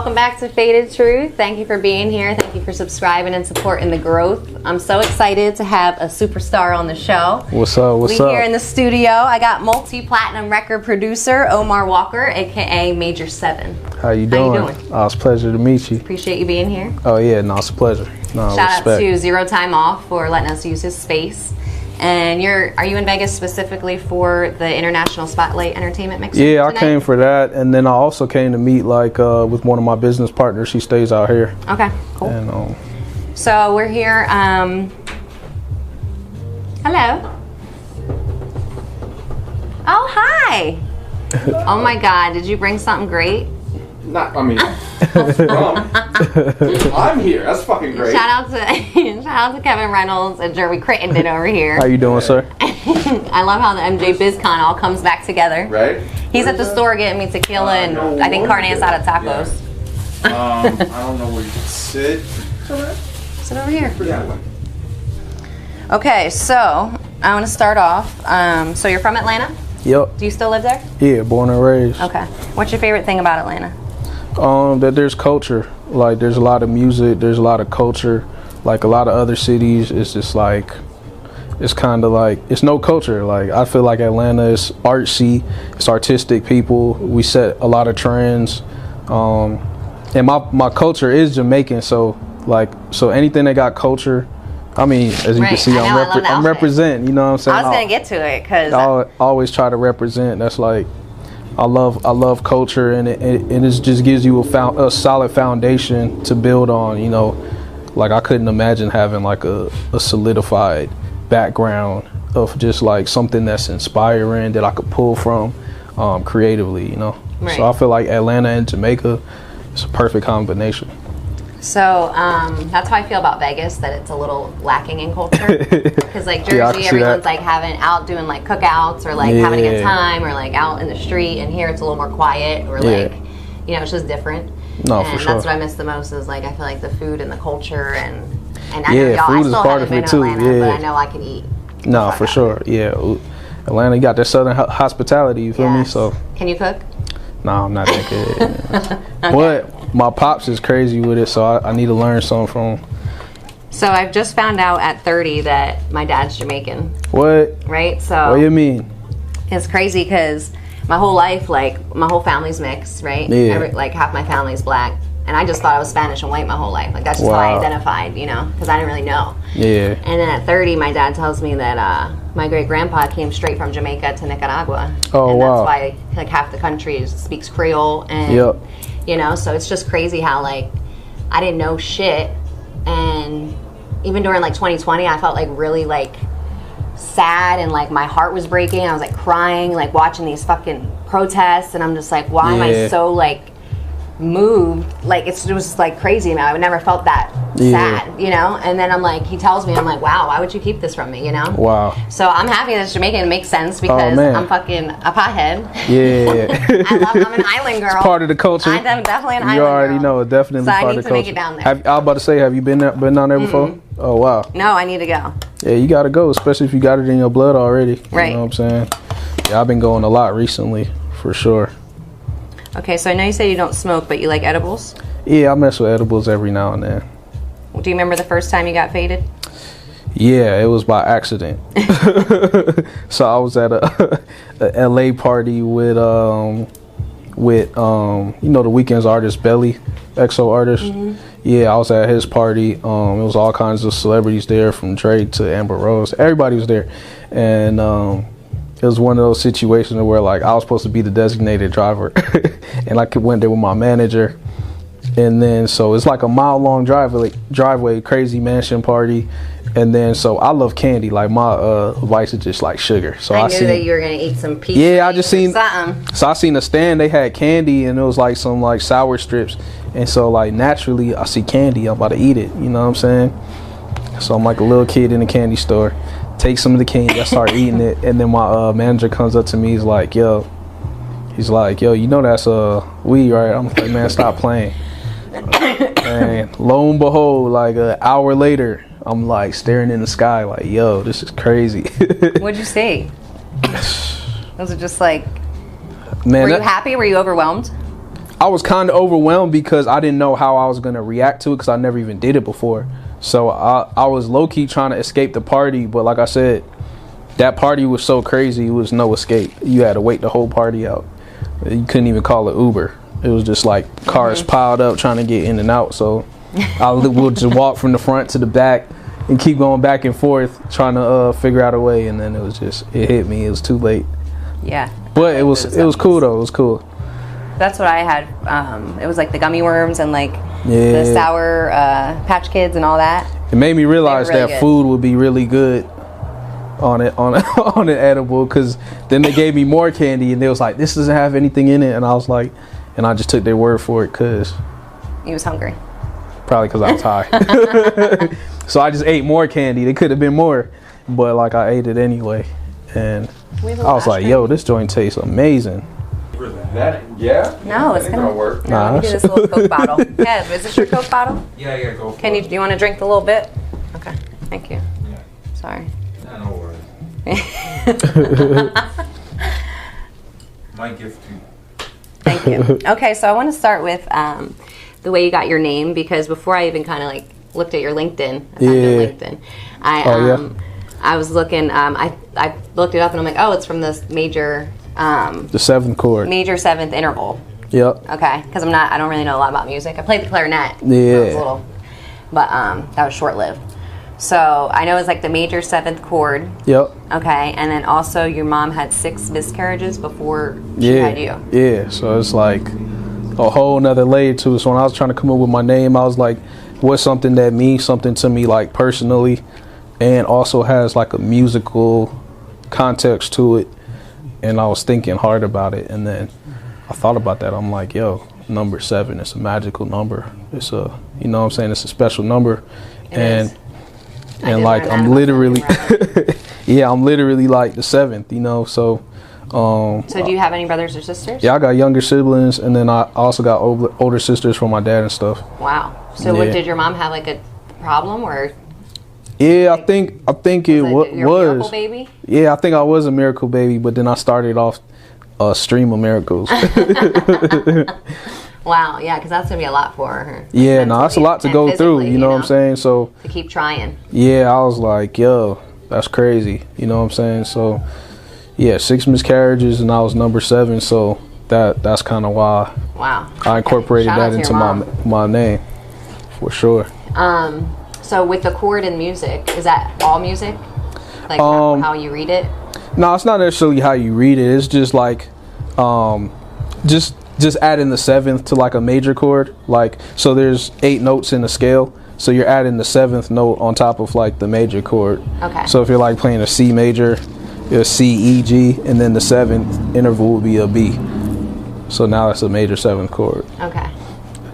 welcome back to Faded Truth. Thank you for being here. Thank you for subscribing and supporting the growth. I'm so excited to have a superstar on the show. What's up? What's up? We here in the studio. I got multi-platinum record producer Omar Walker, aka Major 7. How you doing? How you doing? Oh, it's a pleasure to meet you. Appreciate you being here. Oh yeah, no, it's a pleasure. No, Shout respect. out to Zero Time Off for letting us use his space. And are you in Vegas specifically for the International Spotlight Entertainment Mixer? Yeah, tonight? I came for that, and then I also came to meet with one of my business partners. She stays out here. Okay, cool. And so we're here. Hello. Oh, hi. Oh my God, did you bring something great? I'm here. That's fucking great. Shout out to Kevin Reynolds and Jeremy Crittenden over here. How you doing, sir? I love how the MJ BizCon all comes back together. Right? He's at the store getting me tequila and I think carne asada tacos. Yeah. I don't know where you can sit. Sit over here. Yeah. Okay, so I want to start off. So you're from Atlanta? Yep. Do you still live there? Yeah, born and raised. Okay. What's your favorite thing about Atlanta? That there's culture. Like there's a lot of music. There's a lot of culture. Like a lot of other cities, it's just like it's kind of like it's no culture. Like I feel like Atlanta is artsy. It's artistic people. We set a lot of trends. And my culture is Jamaican. So anything that got culture. I mean, as you can see, I'm representing. You know what I'm saying? I was gonna get to it because I always try to represent. That's like. I love culture, and it just gives you a solid foundation to build on. You know, like I couldn't imagine having like a solidified background of just like something that's inspiring that I could pull from creatively. You know, right. So I feel like Atlanta and Jamaica is a perfect combination. So that's how I feel about Vegas, that it's a little lacking in culture. Because like Jersey, everyone's like out doing like cookouts or like having a good time or like out in the street, and here it's a little more quiet or like, you know, it's just different. No, and for sure. That's what I miss the most is like I feel like the food and the culture and I know y'all, food I still is part of haven't it been to too. Atlanta, but I know I can eat. No, for sure. Yeah, Atlanta, you got that southern hospitality. You feel me? So can you cook? No, I'm not that good. Okay. But my pops is crazy with it, so I need to learn something from him. So I've just found out at 30 that my dad's Jamaican. What? Right? So what do you mean? It's crazy because my whole life, like my whole family's mixed, right? Yeah. Like half my family's black. And I just thought I was Spanish and white my whole life. Like that's just how I identified, you know, because I didn't really know. Yeah. And then at 30, my dad tells me that my great-grandpa came straight from Jamaica to Nicaragua. Oh, and wow. that's why like half the country speaks Creole. And, you know, so it's just crazy how like I didn't know shit. And even during like 2020, I felt like really like sad and like my heart was breaking. I was like crying, like watching these fucking protests. And I'm just like, why am I so like moved? Like it was just like crazy, man. I've never felt that sad, you know. And then I'm like, he tells me, I'm like, wow, why would you keep this from me, you know? Wow. So I'm happy that it's Jamaican. It makes sense because I'm fucking a pothead. Yeah. I'm an island girl. It's part of the culture. I'm definitely an island girl. You already know, definitely so part I of need the to culture. make it down there. I was about to say, have you been down there before? Oh wow. No, I need to go. Yeah, you gotta go, especially if you got it in your blood already. Right. You know what I'm saying? Yeah, I've been going a lot recently, for sure. Okay, so I know you said you don't smoke, but you like edibles? Yeah, I mess with edibles every now and then. Do you remember the first time you got faded? Yeah, it was by accident. So I was at a LA party with you know, the Weeknd's artist Belly, EXO artist. Yeah, I was at his party. It was all kinds of celebrities there, from Drake to Amber Rose. Everybody was there, and it was one of those situations where like I was supposed to be the designated driver, and I went there with my manager, and then so it's like a mile-long driveway, crazy mansion party, and then so I love candy. Like my vice is just like sugar. So I knew that you were gonna eat some pizza. Yeah, I just seen something. So I seen a stand, they had candy, and it was like some like sour strips, and so like naturally I see candy, I'm about to eat it. You know what I'm saying? So I'm like a little kid in a candy store. Take some of the candy, I start eating it, and then my manager comes up to me. He's like, yo, you know that's weed, right? I'm like, man, stop playing. And lo and behold, like an hour later, I'm like staring in the sky, like, yo, this is crazy. What'd you say? Was it just like, man? Were you happy? Were you overwhelmed? I was kind of overwhelmed because I didn't know how I was going to react to it because I never even did it before. So I was low-key trying to escape the party, but like I said, that party was so crazy, it was no escape. You had to wait the whole party out. You couldn't even call it Uber. It was just like cars piled up trying to get in and out. So we'll just walk from the front to the back and keep going back and forth trying to figure out a way. And then it hit me. It was too late. Yeah. But it was cool though. It was cool. That's what I had. It was like the gummy worms and like the sour Patch Kids and all that. It made me realize really that good. food would be really good on an edible, because then they gave me more candy and they was like, this doesn't have anything in it, and I was like, and I just took their word for it because he was hungry. Probably because I was high. So I just ate more candy. There could have been more, but like I ate it anyway, and I was like, yo, this joint tastes amazing. No, it's gonna work. No, let me do this little Coke bottle. Kev, is this your Coke bottle? Yeah, go for Do you want to drink a little bit? Okay, thank you. Yeah. Sorry. No worries. My gift to you. Thank you. Okay, so I want to start with the way you got your name, because before I even kind of like looked at your LinkedIn, I was looking. I looked it up and I'm like, oh, it's from this major. The seventh chord. Major seventh interval. Yep. Okay, because I don't really know a lot about music. I played the clarinet. When I was little, but that was short lived. So I know it's like the major seventh chord. Yep. Okay, and then also your mom had 6 miscarriages before she had you. Yeah, so it's like a whole nother layer to it. So when I was trying to come up with my name, I was like, what's something that means something to me, like personally, and also has like a musical context to it. And I was thinking hard about it, and then I thought about that. I'm like, yo, number 7, it's a magical number. It's a, you know what I'm saying, it's a special number. And like I'm literally I'm literally like the 7th, you know. So so do you have any brothers or sisters? Yeah, I got younger siblings, and then I also got older sisters from my dad and stuff. Wow. So what, did your mom have like a problem, or? Yeah, I think it was. Miracle baby? Yeah, I think I was a miracle baby, but then I started off a stream of miracles. Wow, yeah, because that's gonna be a lot for her. Yeah, no, that's a lot to go through. You know what I'm saying? So to keep trying. Yeah, I was like, yo, that's crazy. You know what I'm saying? So yeah, 6 miscarriages, and I was number 7. So that's kind of why. Wow. I incorporated that into my name, for sure. So with the chord and music, is that all music? Like how you read it? No, it's not necessarily how you read it. It's just like, just adding the 7th to like a major chord. Like, so there's 8 notes in the scale. So you're adding the 7th note on top of like the major chord. Okay. So if you're like playing a C major, it's C, E, G, and then the 7th interval would be a B. So now it's a major 7th chord. Okay.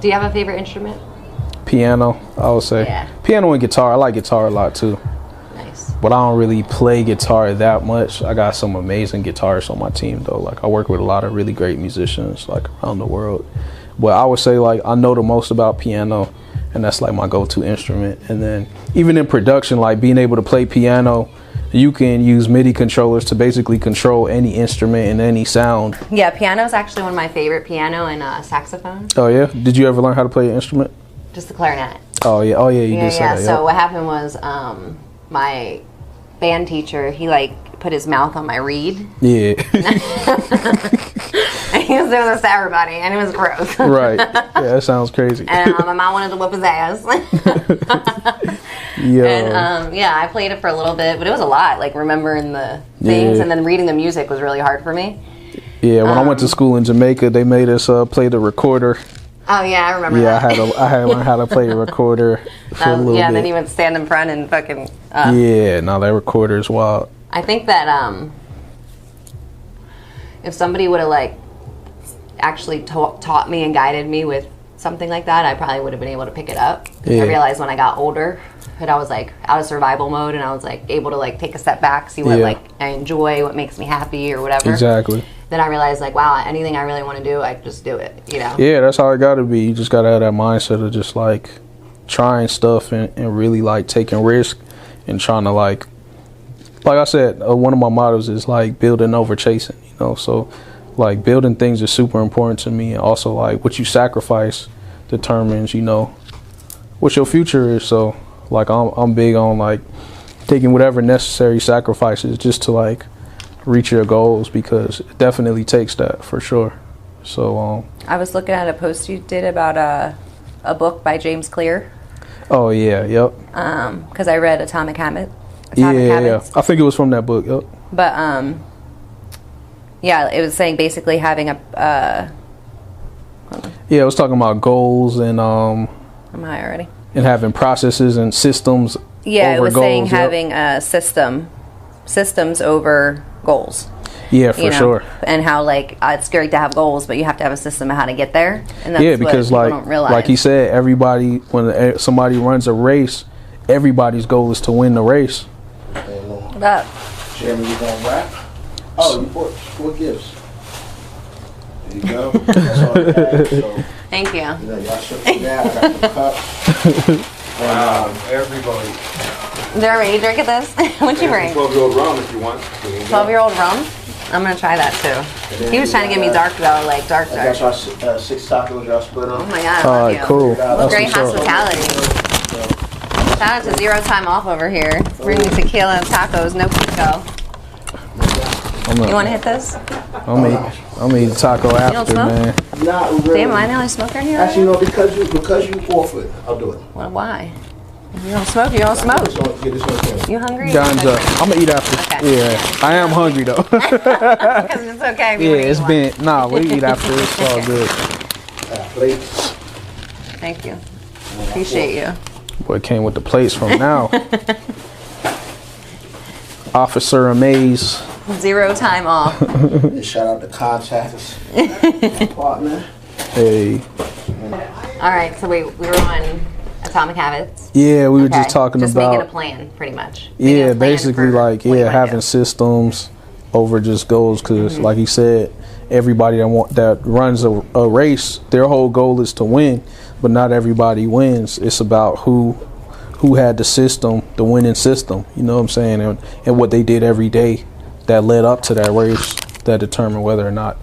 Do you have a favorite instrument? Piano, I would say. Yeah. Piano and guitar. I like guitar a lot too. Nice. But I don't really play guitar that much. I got some amazing guitarists on my team though. Like I work with a lot of really great musicians like around the world. But I would say like I know the most about piano, and that's like my go-to instrument. And then even in production, like being able to play piano, you can use MIDI controllers to basically control any instrument and any sound. Yeah, piano is actually one of my favorite, piano and saxophone. Oh yeah? Did you ever learn how to play an instrument? Just the clarinet. Oh yeah, you did say that. So what happened was my band teacher, he like put his mouth on my reed. Yeah. And he was doing this to everybody, and it was gross. Right. Yeah, that sounds crazy. And my mom wanted to whip his ass. Yo. And I played it for a little bit, but it was a lot, like remembering the things, and then reading the music was really hard for me. Yeah, when I went to school in Jamaica, they made us play the recorder. Oh yeah, I remember that. I had to learn how to play a recorder for a little bit. Yeah, and then you would stand in front and fucking... yeah, no, that recorder is wild. I think that if somebody would have like actually taught me and guided me with something like that, I probably would have been able to pick it up. Yeah. I realized when I got older that I was like out of survival mode, and I was like able to like take a step back, see what like I enjoy, what makes me happy or whatever. Exactly. Then I realized like, wow, anything I really want to do, I just do it, you know? Yeah, that's how it got to be. You just got to have that mindset of just like trying stuff and really like taking risk and trying to like I said, one of my mottos is like building over chasing, you know? So like building things is super important to me, and also like what you sacrifice determines, you know, what your future is. So like I'm big on like taking whatever necessary sacrifices just to like reach your goals, because it definitely takes that for sure. So I was looking at a post you did about a book by James Clear. Oh yeah, yep. Because I read Atomic Habits. Yeah. I think it was from that book. Yep. But yeah, it was saying basically having a. Yeah, it was talking about goals and I'm high already. And having processes and systems. Yeah, over it was goals. saying having a systems over goals. Yeah, for sure. And how like it's scary to have goals, but you have to have a system of how to get there. And that's yeah, because what people don't realize. like he said, everybody, when somebody runs a race, everybody's goal is to win the race. What up? Jeremy, you gonna rap? Oh, you bought what gifts? There you go. That's all you had. So, thank you. You know, y'all shook me down. I got the cup. Wow, everybody. They're already drinking this? What'd you bring? 12-year-old rum if you want. 12-year-old rum? I'm gonna try that too. He was trying to get me dark though, like dark. I got y'all 6 tacos y'all split on. Oh my god, I All love right, you. cool. Well, great hospitality. Shout out to Zero Time Off over here. Bringing tequila and tacos, no pico. You want to hit this? I'm gonna eat a taco after, smoke? man. Not really. Damn, am I the only smoker in here? Actually, no, because you offered, I'll do it. Well, why? If you don't smoke, you don't smoke. Get this one. You hungry? Time's up. I'm gonna eat after. Okay. Yeah, I am hungry though. Because it's okay. If you Yeah, wanna it's eat been we'll eat after. It's all good. Plates. one. Thank you. Appreciate you. Boy, it came with the plates from now. Officer Amaze. 0 Time Off. And shout out to contacts. Partner. Hey. All right, so we were on Atomic Habits. Yeah, we were Okay, just talking just about making a plan, pretty much. Making a yeah, plan basically for like what you wanna having do. systems over just goals, because like he said, everybody that runs a race, their whole goal is to win, but not everybody wins. It's about who had the system, the winning system, you know what I'm saying, and what they did every day that led up to that race that determined whether or not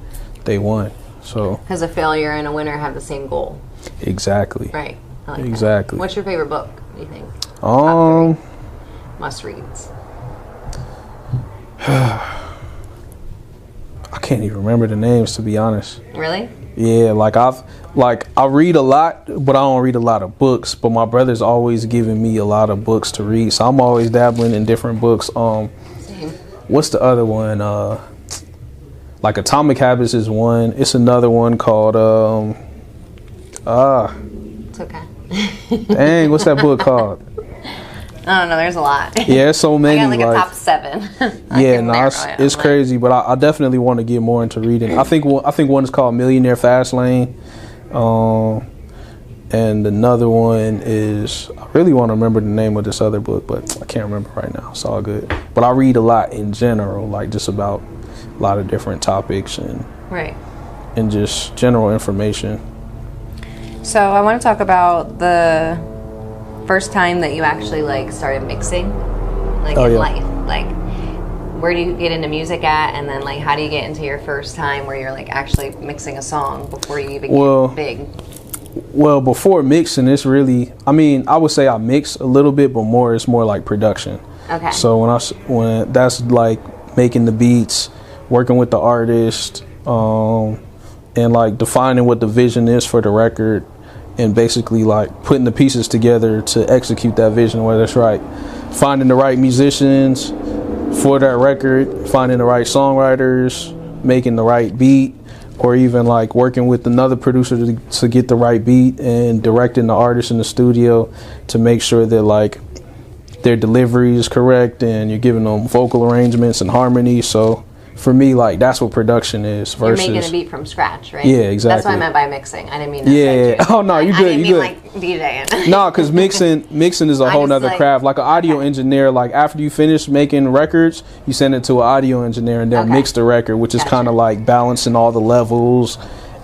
they won. So Because a failure and a winner have the same goal. exactly. Right. I like Exactly. That. What's your favorite book, do you think? Must reads. I can't even remember the names, to be honest. Really? Yeah, I read a lot, but I don't read a lot of books. But my brother's always giving me a lot of books to read, so I'm always dabbling in different books. Same. What's the other one? Like Atomic Habits is one. It's another one called It's okay. dang, what's that book called? I don't know, there's a lot. Yeah, it's so many. I got like a top 7. Yeah, no, it's crazy, but I definitely want to get more into reading. I think one is called Millionaire Fast Lane, and another one is, I really want to remember the name of this other book, but I can't remember right now. It's all good. But I read a lot in general, like just about a lot of different topics and just general information. So I want to talk about the first time that you actually like started mixing, like in life. Like, where do you get into music at, and then like how do you get into your first time where you're like actually mixing a song before you even get big? Well, before mixing, it's really, I mean, I would say I mix a little bit, but it's more like production. Okay. So when that's like making the beats, working with the artist, and like defining what the vision is for the record, and basically like putting the pieces together to execute that vision, whether it's right, finding the right musicians for that record, finding the right songwriters, making the right beat, or even like working with another producer to get the right beat, and directing the artist in the studio to make sure that like their delivery is correct and you're giving them vocal arrangements and harmony. So for me, like, that's what production is. Versus, you're making a beat from scratch, right? Yeah, exactly. That's what I meant by mixing. I didn't mean yeah. Oh no, you good. I didn't you mean good. like DJing. No, because mixing is a whole nother craft. Like an audio engineer, like after you finish making records, you send it to an audio engineer and they'll mix the record, which is kind of like balancing all the levels,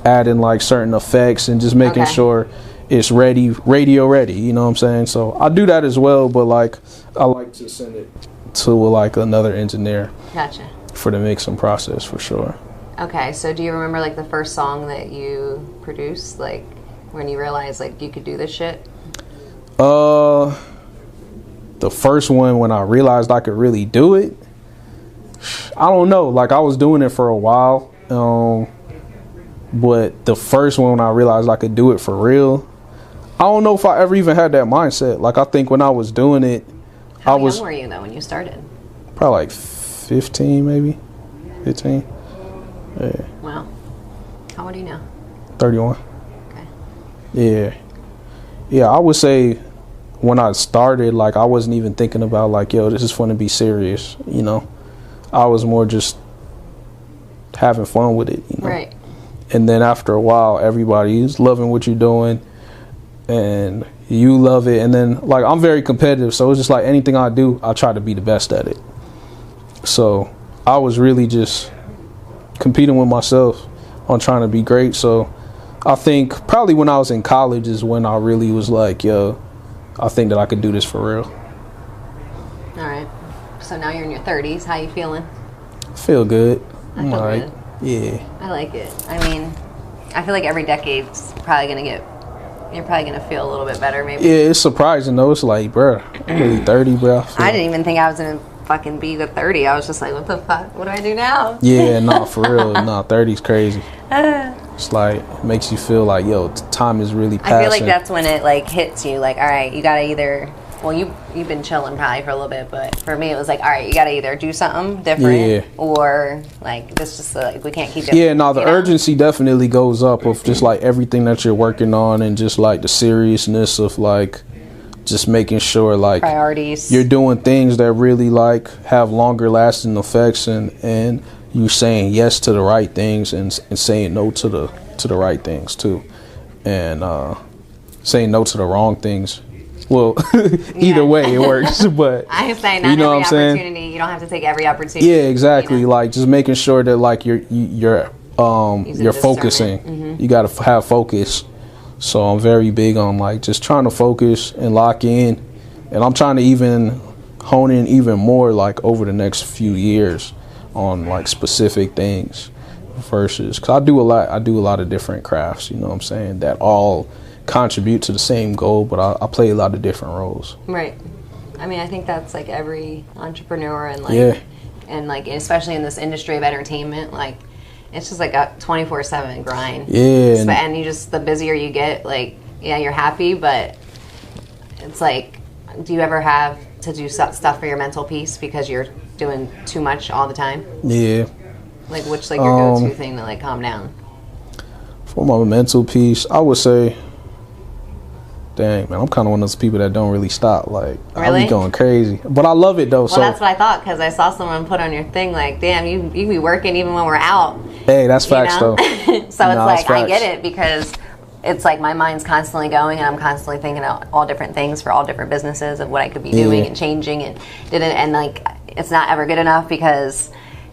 adding like certain effects, and just making sure it's ready, radio ready. You know what I'm saying? So I do that as well, but like I like to send it to like another engineer. Gotcha. For the mixing process, for sure. Okay, so do you remember like the first song that you produced, like when you realized like you could do this shit? The first one when I realized I could really do it, I don't know. Like I was doing it for a while, but the first one when I realized I could do it for real, I don't know if I ever even had that mindset. Like I think when I was doing it, How young were you though when you started? Probably like 15, maybe 15. Yeah. Wow. How old are you now? 31. Okay. Yeah, I would say when I started, like I wasn't even thinking about like, yo, this is going to be serious, you know. I was more just having fun with it, you know. Right. And then after a while, everybody's loving what you're doing and you love it. And then like I'm very competitive, so it's just like anything I do, I try to be the best at it. So I was really just competing with myself on trying to be great. So I think probably when I was in college is when I really was like, yo, I think that I could do this for real. All right. So now you're in your 30s. How you feeling? I feel good. I feel good. Yeah. I like it. I mean, I feel like every decade's probably going to you're probably going to feel a little bit better maybe. Yeah, it's surprising though. It's like, bro, I'm really 30, bro. I didn't even think I was going to fucking be the 30. I was just like, what the fuck? What do I do now? Yeah, no, for real. No, 30's crazy. It's like, it makes you feel like, yo, time is really passing. I feel like that's when it like hits you. Like, all right, you got to either, well, you've been chilling probably for a little bit, but for me it was like, all right, you got to either do something different or like this just like we can't keep doing. Yeah, no, the urgency definitely goes up of just like everything that you're working on and just like the seriousness of like just making sure like priorities. You're doing things that really like have longer lasting effects and you saying yes to the right things and saying no to the right things too, and saying no to the wrong things. Well, either way it works, but I say not you know every what I'm saying? opportunity. You don't have to take every opportunity. Yeah, exactly. You know? Like just making sure that like you're focusing. Mm-hmm. You got to have focus. So I'm very big on like just trying to focus and lock in, and I'm trying to even hone in even more like over the next few years on like specific things versus because I do a lot of different crafts, you know what I'm saying, that all contribute to the same goal, but I play a lot of different roles. Right. I mean, I think that's like every entrepreneur and like and like especially in this industry of entertainment, like it's just like a 24/7 grind. Yeah. And you just, the busier you get, like, yeah, you're happy, but it's like, do you ever have to do stuff for your mental peace because you're doing too much all the time? Yeah. Like, which, like, your go-to thing to, like, calm down? For my mental peace, I would say, dang, man, I'm kind of one of those people that don't really stop. Like, really? I be going crazy. But I love it, though. Well, that's what I thought, because I saw someone put on your thing, like, damn, you be working even when we're out. Hey, that's facts, though. So it's like, I get it, because it's like my mind's constantly going, and I'm constantly thinking of all different things for all different businesses of what I could be doing and changing, and like, it's not ever good enough, because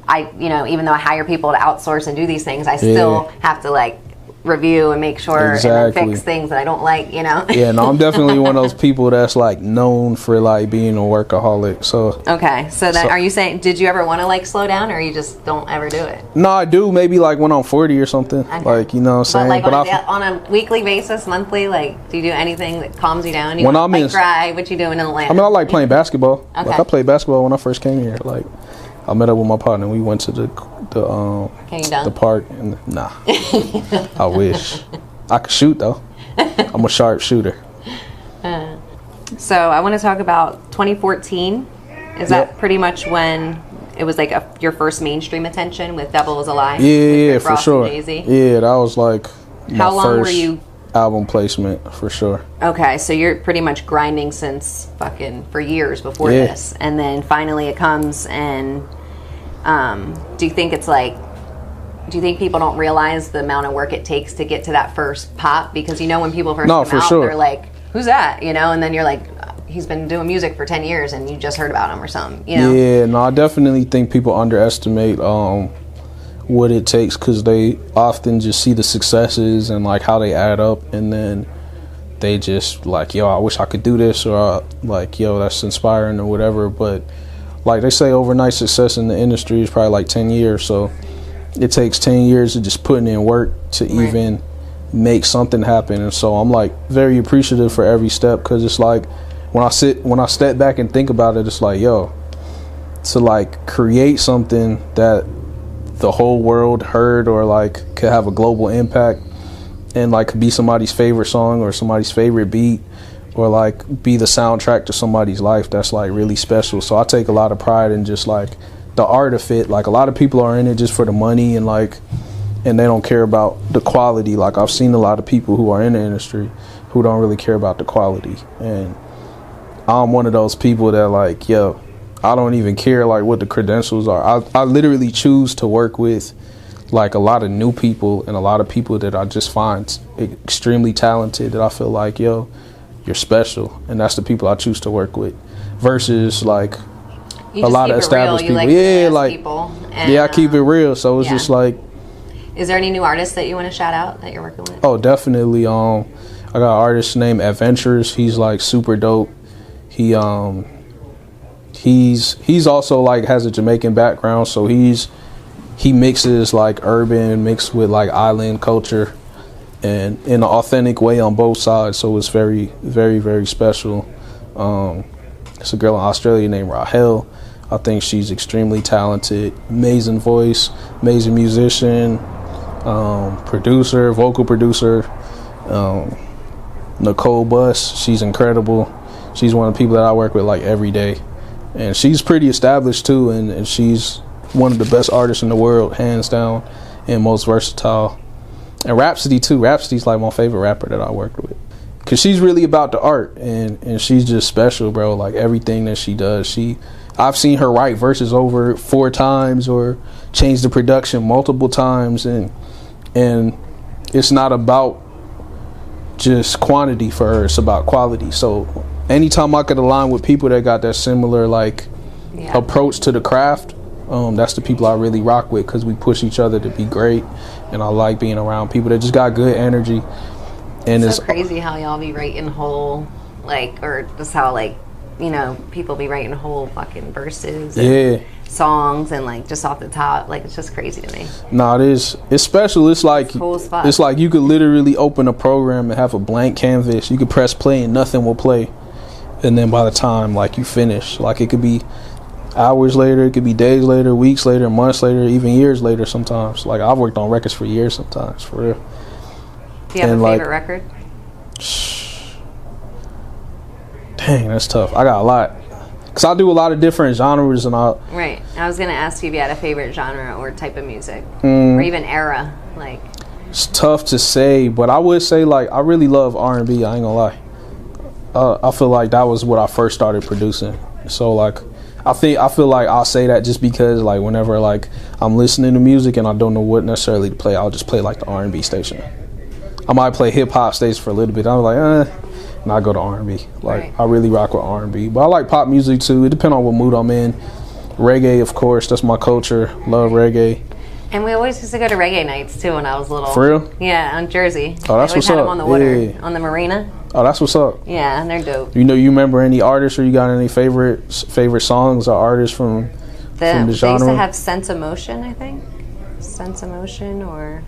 I, you know, even though I hire people to outsource and do these things, I still have to, like, review and make sure and then fix things that I don't like, you know. Yeah, no, I'm definitely one of those people that's like known for like being a workaholic. So okay, so that are you saying, did you ever want to like slow down, or you just don't ever do it? No, I do, maybe like when I'm 40 or something. Okay. Like, you know what I'm saying? But like on a weekly basis, monthly, like, do you do anything that calms you down? You when I'm like cry, what you doing in Atlanta? I mean, I like playing basketball. Okay. Like I played basketball when I first came here. Like I met up with my partner. We went to the park, and nah, I wish. I could shoot though. I'm a sharp shooter. So I want to talk about 2014. Is that pretty much when it was like your first mainstream attention with "Devil Was a Lie"? Yeah, for sure. Yeah, that was like how long were you? Album placement for sure. Okay, so you're pretty much grinding since for years before this, and then finally it comes. And do you think it's like? Do you think people don't realize the amount of work it takes to get to that first pop? Because, you know, when people first come out, they're like, who's that? You know, and then you're like, he's been doing music for 10 years and you just heard about him or something, you know? Yeah, no, I definitely think people underestimate what it takes, because they often just see the successes and, like, how they add up, and then they just, like, yo, I wish I could do this, or, like, yo, that's inspiring or whatever. But, like they say, overnight success in the industry is probably, like, 10 years, so it takes 10 years of just putting in work to even make something happen. And so I'm like very appreciative for every step, because it's like when I step back and think about it, it's like, yo, to like create something that the whole world heard, or like could have a global impact, and like could be somebody's favorite song or somebody's favorite beat, or like be the soundtrack to somebody's life, that's like really special. So I take a lot of pride in just like the art of it. Like a lot of people are in it just for the money, and like, and they don't care about the quality. Like I've seen a lot of people who are in the industry who don't really care about the quality, and I'm one of those people that like, yo, I don't even care like what the credentials are. I literally choose to work with like a lot of new people and a lot of people that I just find extremely talented, that I feel like, yo, you're special, and that's the people I choose to work with, versus like a lot of established people. I keep it real. So it's just like. Is there any new artists that you want to shout out that you're working with? Oh, definitely. I got an artist named Adventures. He's like super dope. He's also like has a Jamaican background, so he mixes like urban mixed with like island culture, and in an authentic way on both sides. So it's very, very, very special. It's a girl in Australia named Rahel. I think she's extremely talented, amazing voice, amazing musician, producer, vocal producer. Nicole Buss, she's incredible. She's one of the people that I work with like every day, and she's pretty established too, and she's one of the best artists in the world, hands down, and most versatile. And Rhapsody too. Rhapsody's like my favorite rapper that I worked with, because she's really about the art, and she's just special, bro. Like everything that she does, I've seen her write verses over 4 times or change the production multiple times, and it's not about just quantity for her, it's about quality. So anytime I could align with people that got that similar like approach to the craft, that's the people I really rock with, because we push each other to be great, and I like being around people that just got good energy. And it's so crazy how y'all be writing whole, like, or just how like, you know, people be writing whole fucking verses and songs, and like just off the top, like it's just crazy to me. Nah, it's special. It's like cool as fuck. It's like you could literally open a program and have a blank canvas. You could press play and nothing will play, and then by the time like you finish, like it could be hours later, it could be days later, weeks later, months later, even years later sometimes. Like I've worked on records for years sometimes, for real. Do you have a favorite record? Dang, that's tough. I got a lot, because I do a lot of different genres, and Right. I was gonna ask you if you had a favorite genre or type of music, or even era. Like, it's tough to say, but I would say like I really love R&B. I ain't gonna lie. I feel like that was what I first started producing. So like, I feel like I'll say that just because like whenever like I'm listening to music and I don't know what necessarily to play, I'll just play like the R&B station. I might play hip hop station for a little bit. I'm like, and I go to R&B. Like I really rock with R&B, but I like pop music too. It depends on what mood I'm in. Reggae, of course, that's my culture. Love reggae. And we always used to go to reggae nights too when I was little. For real? Yeah, on Jersey. Oh, that's what's up. Them on the water, on the marina. Oh, that's what's up. Yeah, and they're dope. You remember any artists, or you got any favorite songs or artists from the genre? They used to have Sense of Motion, I think. Sense of Motion, or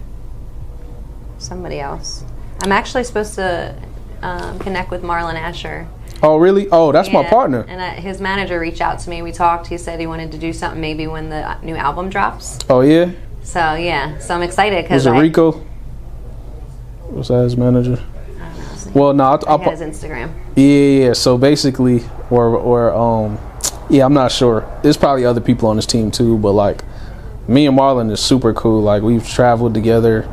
somebody else. I'm actually supposed to connect with Marlon Asher. Oh, really? Oh, that's my partner. And his manager reached out to me. We talked. He said he wanted to do something maybe when the new album drops. Oh, yeah? So, yeah. So I'm excited. Was it Rico? Was that his manager? I don't know. Well, no. I got his Instagram. Yeah. So basically, I'm not sure. There's probably other people on this team too, but like me and Marlon is super cool. Like we've traveled together,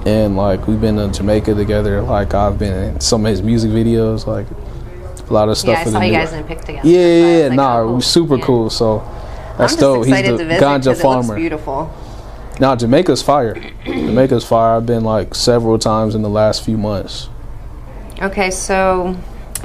and like we've been to Jamaica together. Like I've been in some of his music videos, like a lot of stuff. Yeah, I saw you guys in a pic together. Yeah, like, we're super cool. So that's dope. He's the ganja farmer. It looks beautiful. Nah, Jamaica's fire. Jamaica's fire. I've been like several times in the last few months. Okay, so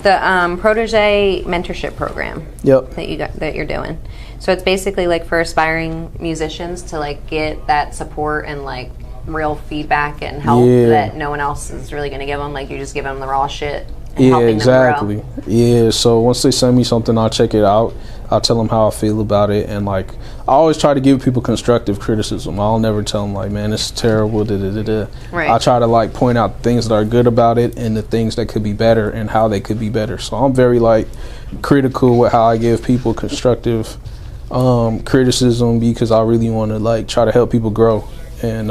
the protege mentorship program. Yep. That you're doing. So it's basically like for aspiring musicians to like get that support and like real feedback and help that no one else is really going to give them. Like you just give them the raw shit. and Yeah, helping exactly. them grow. Yeah, so once they send me something, I'll check it out. I'll tell them how I feel about it, and like I always try to give people constructive criticism. I'll never tell them like, man, this is terrible. Da, da, da, da. Right. I try to like point out things that are good about it and the things that could be better and how they could be better. So I'm very like critical with how I give people constructive criticism, because I really want to like try to help people grow, and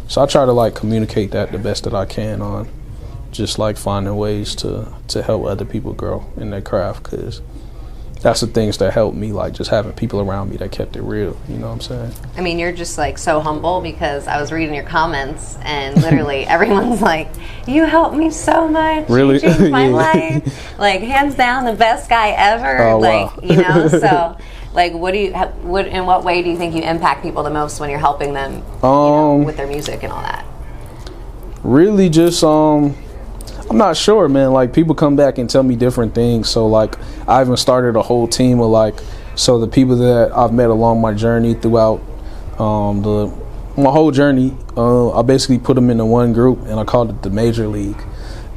so I try to like communicate that the best that I can on just like finding ways to help other people grow in their craft, because that's the things that helped me, like just having people around me that kept it real, you know what I'm saying? I mean, you're just like so humble, because I was reading your comments and literally everyone's like, you helped me so much. Really? You changed my life. Like, hands down, the best guy ever. Oh, like, wow. you know, so like, in what way do you think you impact people the most when you're helping them with their music and all that? Really just I'm not sure, man. Like, people come back and tell me different things. So like I even started a whole team of like, so the people that I've met along my journey throughout my whole journey, I basically put them into one group, and I called it the Major League.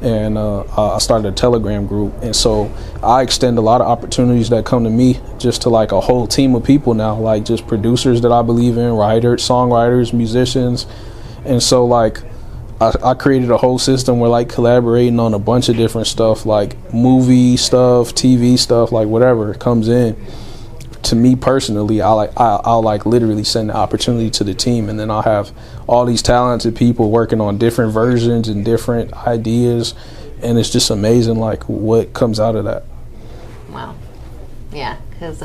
And I started a Telegram group, and so I extend a lot of opportunities that come to me just to like a whole team of people now, like just producers that I believe in, writers, songwriters, musicians. And so like I created a whole system where like collaborating on a bunch of different stuff, like movie stuff, TV stuff, like whatever comes in. To me personally, I'll like literally send the opportunity to the team, and then I'll have all these talented people working on different versions and different ideas, and it's just amazing like what comes out of that. Wow. Yeah, because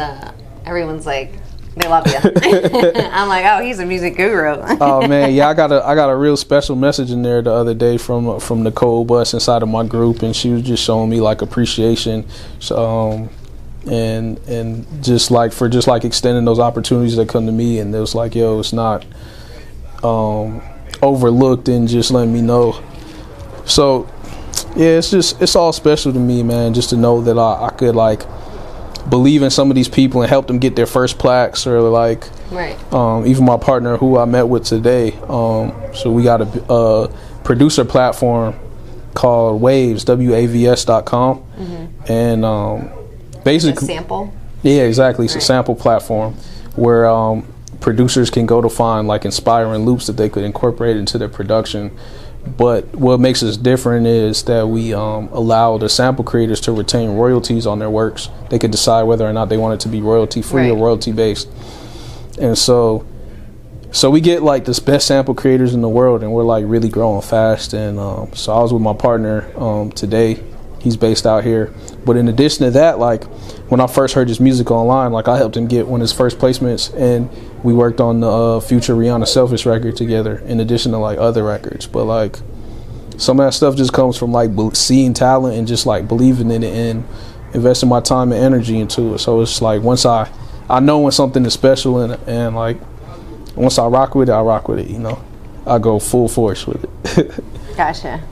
everyone's like, they love you. I'm like, oh, he's a music guru. Oh man, yeah, I got a real special message in there the other day from Nicole Bus inside of my group, and she was just showing me like appreciation. So and just like for just like extending those opportunities that come to me, and it was like, yo, it's not overlooked, and just letting me know. So yeah, it's all special to me, man, just to know that I could like believe in some of these people and help them get their first plaques, or like right. Even my partner who I met with today, so we got a producer platform called WAVS, WAVS.com. Mm-hmm. And basically a sample. Yeah, exactly. It's right. a sample platform where producers can go to find like inspiring loops that they could incorporate into their production. But what makes us different is that we allow the sample creators to retain royalties on their works. They could decide whether or not they want it to be royalty free or royalty based. And so we get like the best sample creators in the world, and we're like really growing fast. And so I was with my partner today. He's based out here. But in addition to that, like when I first heard his music online, like I helped him get one of his first placements, and we worked on the future Rihanna Selfish record together, in addition to like other records. But like some of that stuff just comes from like seeing talent and just like believing in it and investing my time and energy into it. So it's like once I know when something is special, and like once I rock with it, you know, I go full force with it. Gotcha.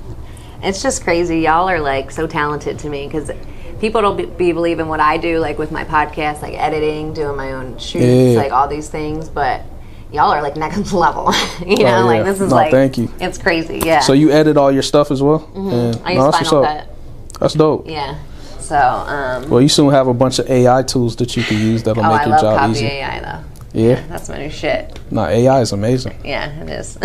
It's just crazy. Y'all are like so talented to me, because people don't be believing what I do, like with my podcast, like editing, doing my own shoots, like all these things. But y'all are like next level. You know, like this is like, thank you. It's crazy. Yeah. So you edit all your stuff as well? Mm-hmm. I use Final Cut. That's dope. Yeah. So. Well, you soon have a bunch of AI tools that you can use that'll make your job easy. I love Copy AI though. Yeah, that's my new shit. No, AI is amazing. Yeah, it is.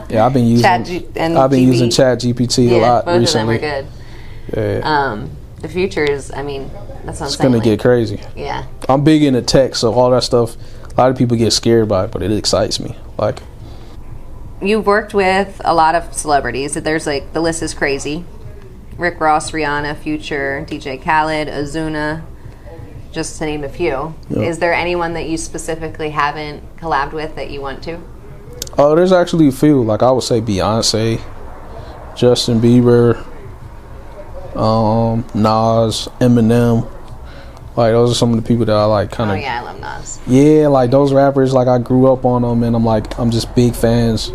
Yeah, I've been using using ChatGPT a lot both recently. Both of them are good. Yeah. The future is, I mean, that's what I'm saying. It's gonna get crazy. Yeah. I'm big into tech, so all that stuff, a lot of people get scared by it, but it excites me. Like, you've worked with a lot of celebrities. There's like, the list is crazy. Rick Ross, Rihanna, Future, DJ Khaled, Ozuna, just to name a few. Yep. Is there anyone that you specifically haven't collabed with that you want to? Oh, there's actually a few. Like I would say Beyonce, Justin Bieber, Nas, Eminem. Like those are some of the people that I like. Kind of. Oh yeah, I love Nas. Yeah, like those rappers. Like I grew up on them, and I'm just big fans,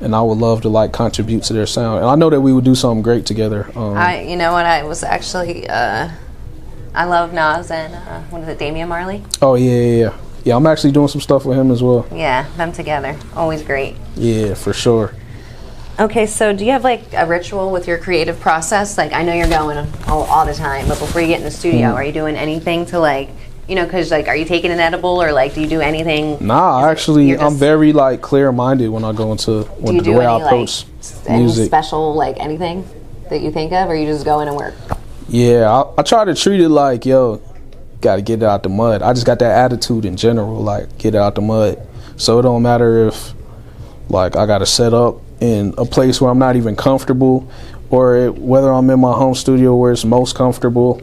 and I would love to like contribute to their sound. And I know that we would do something great together. You know what? I was actually. I love Nas and what is it, Damian Marley? Oh yeah. Yeah, I'm actually doing some stuff with him as well. Yeah, them together, always great. Yeah, for sure. Okay, so do you have like a ritual with your creative process? Like, I know you're going all the time, but before you get in the studio, are you doing anything to like, you know, because like, are you taking an edible or like, do you do anything? Nah, actually, I'm very like clear-minded when I go into the way I approach music. Any special like anything that you think of, or you just go in and work? Yeah, I try to treat it like, yo, got to get it out the mud. I just got that attitude in general, like get it out the mud. So it don't matter if like I got to set up in a place where I'm not even comfortable, or whether I'm in my home studio where it's most comfortable,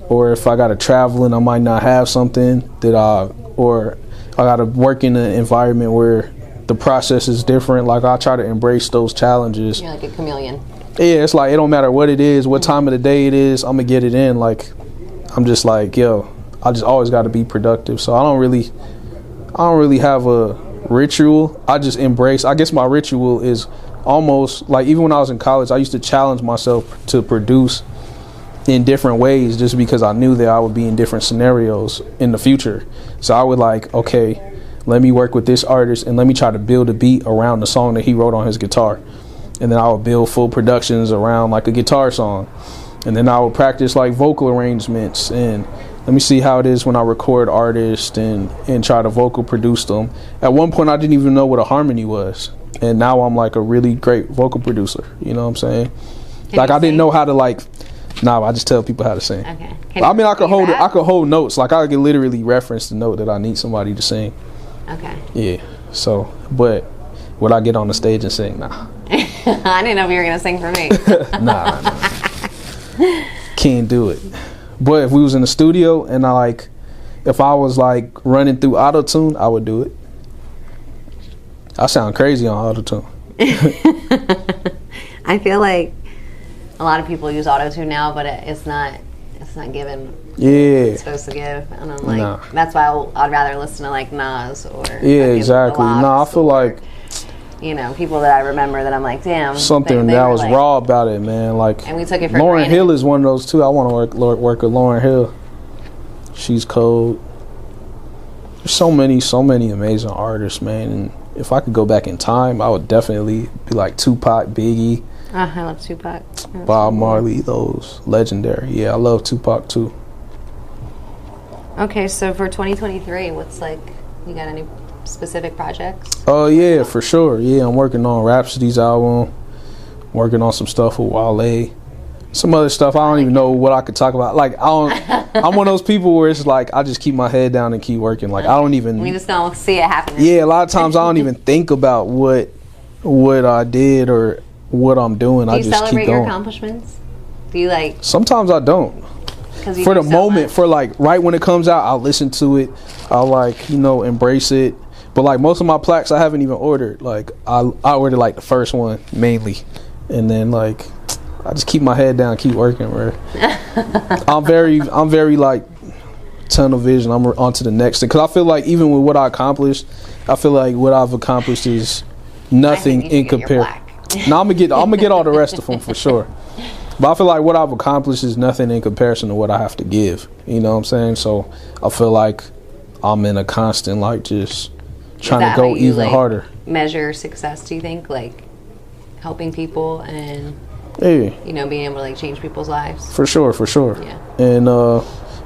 or if I got to travel and I might not have something or I got to work in an environment where the process is different. Like I try to embrace those challenges. You're like a chameleon. Yeah, it's like it don't matter what it is, what time of the day it is, I'm gonna get it in. Like I'm just like, yo, I just always got to be productive. So I don't really have a ritual. I just embrace. I guess my ritual is almost like, even when I was in college, I used to challenge myself to produce in different ways, just because I knew that I would be in different scenarios in the future. So I would like, okay, let me work with this artist and let me try to build a beat around the song that he wrote on his guitar. And then I would build full productions around like a guitar song. And then I would practice like vocal arrangements, and let me see how it is when I record artists and try to vocal produce them. At one point I didn't even know what a harmony was, and now I'm like a really great vocal producer, you know what I'm saying? Like I didn't know how to like, I just tell people how to sing. Okay. I mean, I could hold notes. Like I could literally reference the note that I need somebody to sing. Okay. Yeah. So, but would I get on the stage and sing? Nah. I didn't know if you were gonna sing for me. Nah. Can't do it. But if we was in the studio and if I was like running through auto-tune, I would do it. I sound crazy on auto-tune. I feel like a lot of people use auto-tune now, but it's not given what it's supposed to give. And I'm like, that's why I'd rather listen to like Nas or exactly. I feel like, you know, people that I remember that I'm like, damn, something that was like, raw about it, man. Like, and we took it for Lauryn granted. Hill is one of those too. I want to work with Lauryn Hill. She's cold. There's so many amazing artists, man. And if I could go back in time, I would definitely be like Tupac, Biggie. I love Tupac. Bob Marley, those legendary. Yeah, I love Tupac too. Okay, so for 2023, what's like, you got any specific projects? Oh yeah, for sure. Yeah, I'm working on Rhapsody's album, working on some stuff with Wale, some other stuff I don't even know what I could talk about. Like I'm one of those people where it's like I just keep my head down and keep working. Like I don't even, we just don't see it happening. Yeah, a lot of times I don't even think about what I did or what I'm doing. I just keep going. Do you celebrate your accomplishments? Do you like? Sometimes I don't. For the moment, for like right when it comes out, I'll listen to it. I'll like, embrace it. But like most of my plaques I haven't even ordered. Like I ordered like the first one mainly, and then like I just keep my head down, keep working, bro. I'm very like tunnel vision. I'm on to the next thing, because I feel like even with what I accomplished, I feel like what I've accomplished is nothing in comparison. Now I'm gonna get all the rest of them for sure. But I feel like what I've accomplished is nothing in comparison to what I have to give. You know what I'm saying? So I feel like I'm in a constant like just trying to go even harder. Measure success, do you think? Like helping people and being able to like change people's lives? For sure. Yeah. And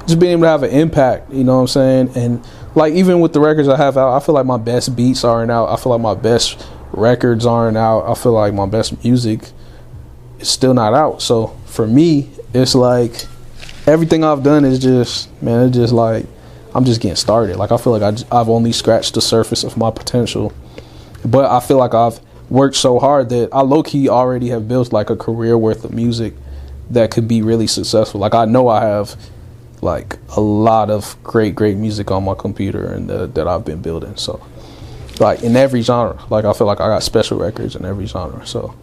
just being able to have an impact, you know what I'm saying? And like even with the records I have out, I feel like my best beats aren't out. I feel like my best records aren't out. I feel like my best music is still not out. So for me, it's like everything I've done is just, man, it's just like I'm just getting started. Like I feel like I've only scratched the surface of my potential, but I feel like I've worked so hard that I low-key already have built like a career worth of music that could be really successful. Like I know I have like a lot of great music on my computer and that I've been building. So like in every genre, like I feel like I got special records in every genre. So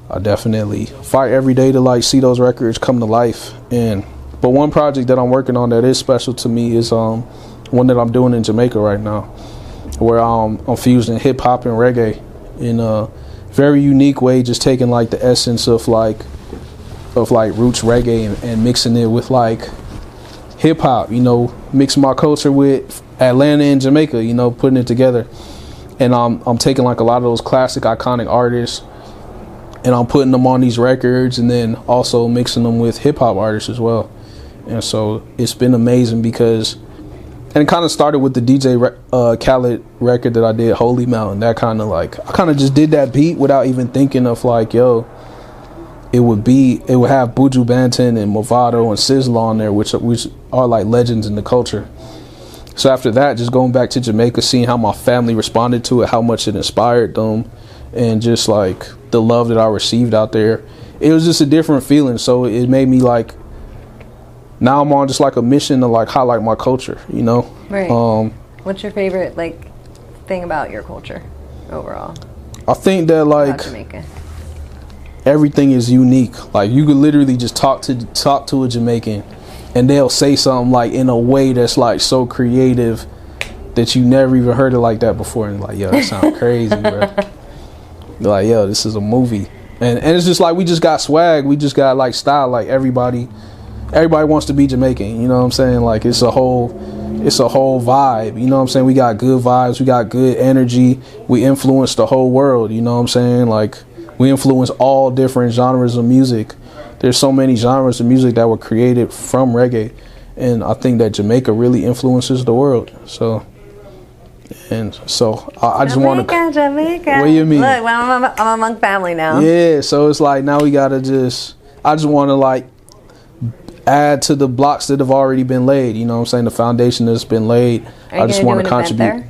I definitely fight every day to like see those records come to life. But one project that I'm working on that is special to me is one that I'm doing in Jamaica right now, where I'm fusing hip hop and reggae in a very unique way, just taking like the essence of roots reggae and mixing it with like hip hop, mixing my culture with Atlanta and Jamaica, putting it together. And I'm taking like a lot of those classic iconic artists and I'm putting them on these records, and then also mixing them with hip hop artists as well. And so it's been amazing because, and it kind of started with the DJ Khaled record that I did, Holy Mountain. That kind of like, I kind of just did that beat without even thinking of like, yo, it would have Buju Banton and Movado and Sizzla on there, which are like legends in the culture. So after that, just going back to Jamaica, seeing how my family responded to it, how much it inspired them, and just like the love that I received out there, it was just a different feeling. So it made me like, now I'm on just like a mission to like highlight my culture, you know? Right. What's your favorite like thing about your culture overall? I think that like Jamaica. Everything is unique. Like you could literally just talk to a Jamaican and they'll say something like in a way that's like so creative that you never even heard it like that before, and like, yo, that sounds crazy, bro. They're like, yo, this is a movie. And it's just like, we just got swag, we just got like style. Like everybody wants to be Jamaican, you know what I'm saying? Like it's a whole vibe, you know what I'm saying? We got good vibes, we got good energy, we influence the whole world, you know what I'm saying? Like we influence all different genres of music. There's so many genres of music that were created from reggae, and I think that Jamaica really influences the world. So I just want to. Jamaica. What do you mean? Look, I'm among family now. Yeah, so it's like now we gotta I just want to like add to the blocks that have already been laid. You know what I'm saying? The foundation that's been laid. I just want to contribute.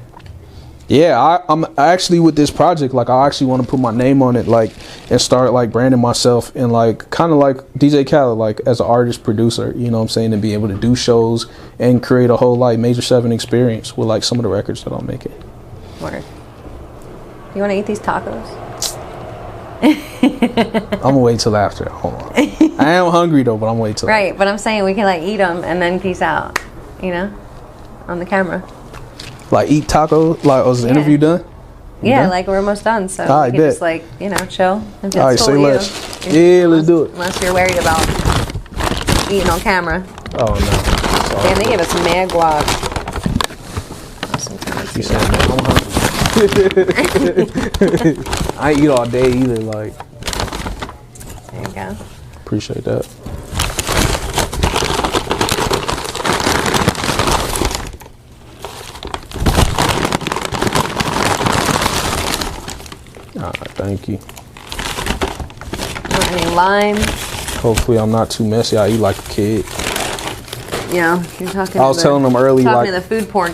Yeah, I'm actually with this project, like I actually want to put my name on it, like, and start like branding myself and like kind of like DJ Khaled, like as an artist producer, you know what I'm saying, and be able to do shows and create a whole like Major 7 experience with like some of the records that I'm making. Word. You want to eat these tacos? I'm gonna wait till after. Hold on. I am hungry though, but I'm gonna wait till right, after. But I'm saying we can like eat them and then peace out, you know, on the camera. Like eat tacos? Like, was the interview done? Yeah, like we're almost done, so we can just like, you know, chill. If all right, say less. Yeah, let's do it. Unless you're worried about eating on camera. Oh no. Damn, they gave us mad guac. You said, man, I'm hungry. I ain't eat all day either. Like. There you go. Appreciate that. Thank you. Want any lime? Hopefully I'm not too messy. I eat like a kid. Yeah, you're talking. I was telling them early, talking like to the food porn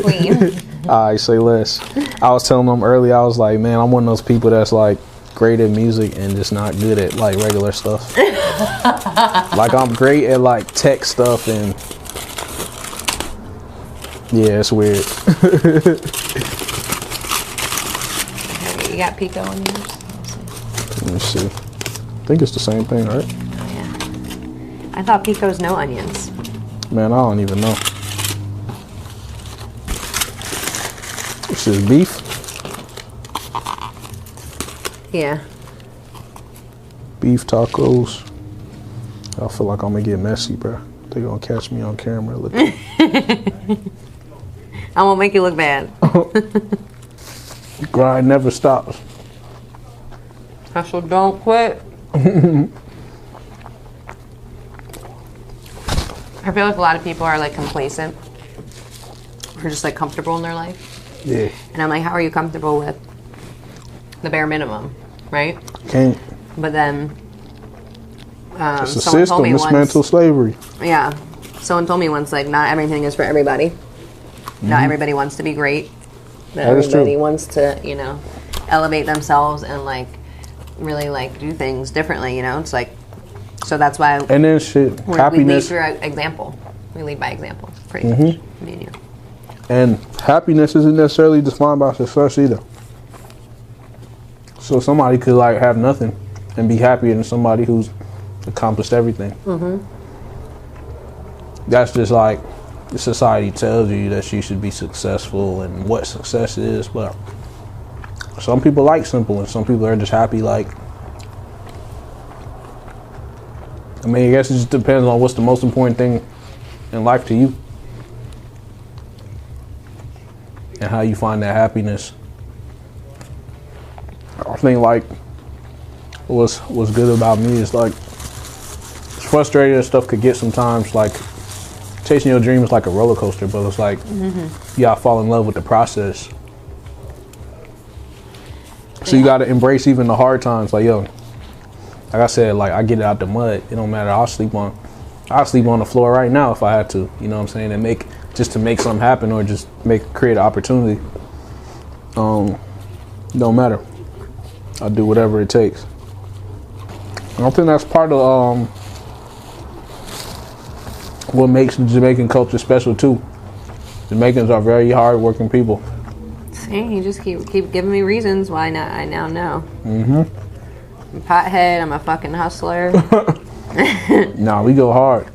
queen. I say less. I was telling them early. I was like, man, I'm one of those people that's like great at music and just not good at like regular stuff. Like I'm great at like tech stuff and yeah, it's weird. You got pico on yours? Let me see. I think it's the same thing, right? Oh, yeah. I thought pico's no onions. Man, I don't even know. This is beef? Yeah. Beef tacos. I feel like I'm gonna get messy, bro. They gonna catch me on camera. Look. I won't make you look bad. Grind never stops. Hustle, don't quit. I feel like a lot of people are like complacent or just like comfortable in their life. Yeah. And I'm like, how are you comfortable with the bare minimum, right? Can't. But then It's a someone system. told me It's once, mental slavery. Yeah. Someone told me once, like, not everything is for everybody. Not everybody wants to be great. Not That is everybody true. wants to, you know, elevate themselves and like really like do things differently, you know? It's like, so that's why And then shit, we lead happiness. through example. We lead by example. Pretty much. Me and you. And happiness isn't necessarily defined by success either. So somebody could like have nothing and be happier than somebody who's accomplished everything. That's just like the society tells you that you should be successful and what success is, but some people like simple and some people are just happy. Like, I mean, I guess it just depends on what's the most important thing in life to you and how you find that happiness. I think like what's good about me is like, as frustrating as stuff could get sometimes, like chasing your dream is like a roller coaster, but it's like you gotta fall in love with the process. So you gotta embrace even the hard times. Like, yo, like I said, like I get it out the mud. It don't matter. I'll sleep on the floor right now if I had to. You know what I'm saying? And make something happen, or just create an opportunity. Don't matter. I'll do whatever it takes. And I think that's part of what makes the Jamaican culture special too. Jamaicans are very hard-working people. See, you just keep giving me reasons why not. I now know. I'm a pothead. I'm a fucking hustler. Nah, we go hard.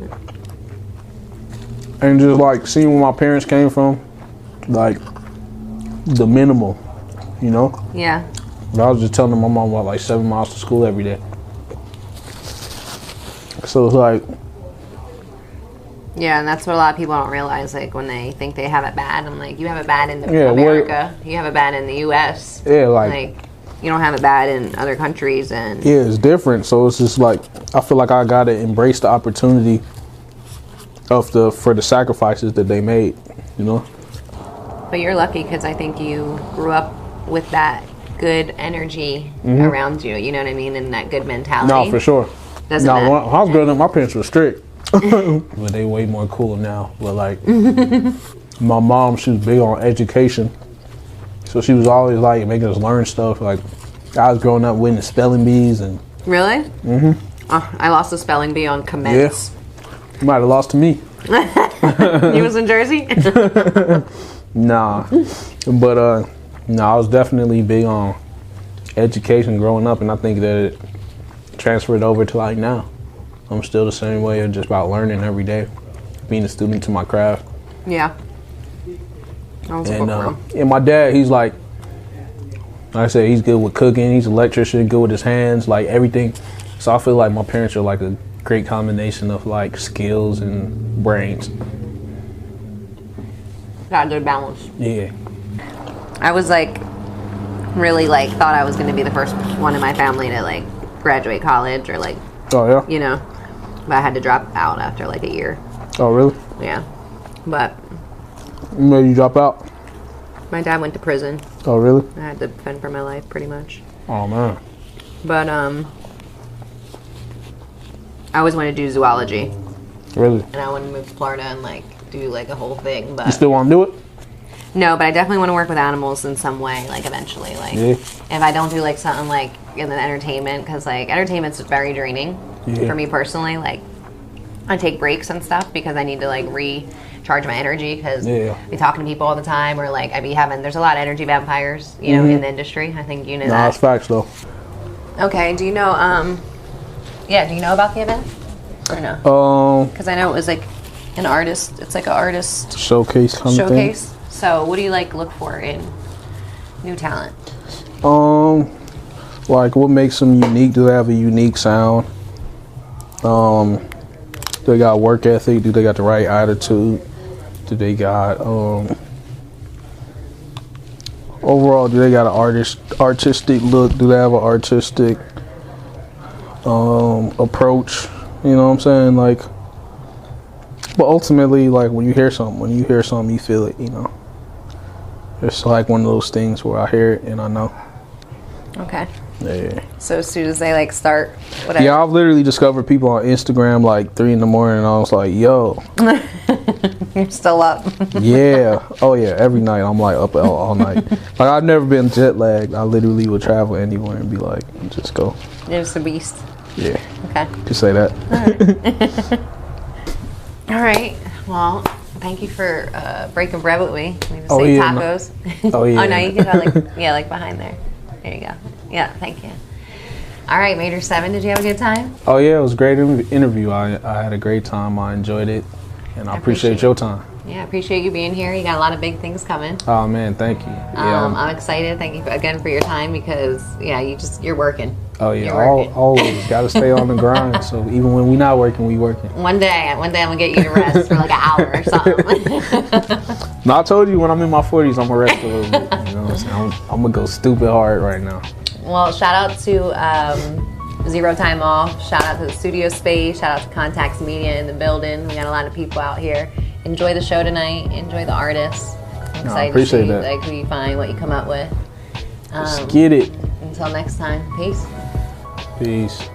And just like seeing where my parents came from, like the minimal, you know? Yeah. But I was just telling my mom about like 7 miles to school every day. So it's like, yeah, and that's what a lot of people don't realize. Like when they think they have it bad, I'm like, you have it bad in America. You have it bad in the U.S. Yeah, like you don't have it bad in other countries, and yeah, it's different. So it's just like I feel like I gotta embrace the opportunity for the sacrifices that they made, you know. But you're lucky because I think you grew up with that good energy around you. You know what I mean, and that good mentality. No, for sure. Doesn't matter. When I was growing up, my parents were strict. But they way more cool now. But like my mom, she was big on education, so she was always like making us learn stuff. Like I was growing up winning spelling bees and really. I lost a spelling bee on commence. Yeah, you might have lost to me. You was in Jersey. Nah, but I was definitely big on education growing up, and I think that it transferred over to like now. I'm still the same way, of just about learning every day, being a student to my craft. Yeah. And my dad, he's like I said, he's good with cooking. He's an electrician, good with his hands, like everything. So I feel like my parents are like a great combination of like skills and brains. Got a good balance. Yeah. I was like, really like, thought I was going to be the first one in my family to like graduate college or like, Oh yeah. you know, but I had to drop out after like a year. Oh really? Yeah. But What made you drop out? my dad went to prison. Oh really? I had to fend for my life pretty much. Oh man. But I always wanted to do zoology. Really? And I wanted to move to Florida and like do like a whole thing. But You still want to do it? no, but I definitely want to work with animals in some way, like eventually. Like Yeah. if I don't do like something like in the entertainment, because like entertainment's very draining Yeah. for me personally. Like I take breaks and stuff because I need to like recharge my energy because Yeah. I be talking to people all the time, or like there's a lot of energy vampires, you know, in the industry. I think you know Nah, that. it's facts though. Okay, do you know do you know about the event or no? Because I know it was like an artist. It's like an artist Showcase kind of thing. showcase. So what do you like look for in new talent? Like what makes them unique? Do they have a unique sound? Do they got work ethic? Do they got the right attitude? Do they got overall? Do they got an artistic look? Do they have an artistic approach? You know what I'm saying? Like, but ultimately, like when you hear something, you feel it. You know, it's like one of those things where I hear it and I know. Okay. Yeah. So as soon as they like start, whatever. Yeah, I've literally discovered people on Instagram like 3 a.m. and I was like, yo. You're still up. Yeah. Oh yeah. Every night I'm like up all night. Like I've never been jet lagged. I literally would travel anywhere and be like, just go. You're just a beast. Yeah. Okay. Just say that. All right. Well, thank you for breaking bread with me. We just Oh, ate yeah, tacos. Oh yeah. Oh no, you can have like like behind there. There you go. Yeah, thank you. All right, Major 7, did you have a good time? Oh yeah, it was a great interview. I had a great time. I enjoyed it, and I appreciate your time. Yeah, I appreciate you being here. You got a lot of big things coming. Oh man, thank you. Yeah. I'm excited. Thank you again for your time because you're working. Oh yeah, You're working. always got to stay on the grind. So even when we not working, we working. One day I'm gonna get you to rest for like an hour or something. No, I told you when I'm in my 40s, I'm gonna rest a little bit. You know what I'm saying? I'm gonna go stupid hard right now. Well, shout out to 0 time off. Shout out to the studio space. Shout out to Contacts Media in the building. We got a lot of people out here. Enjoy the show tonight. Enjoy the artists. I'm excited to see like who you find, what you come up with. Let's get it. Until next time, peace. Peace.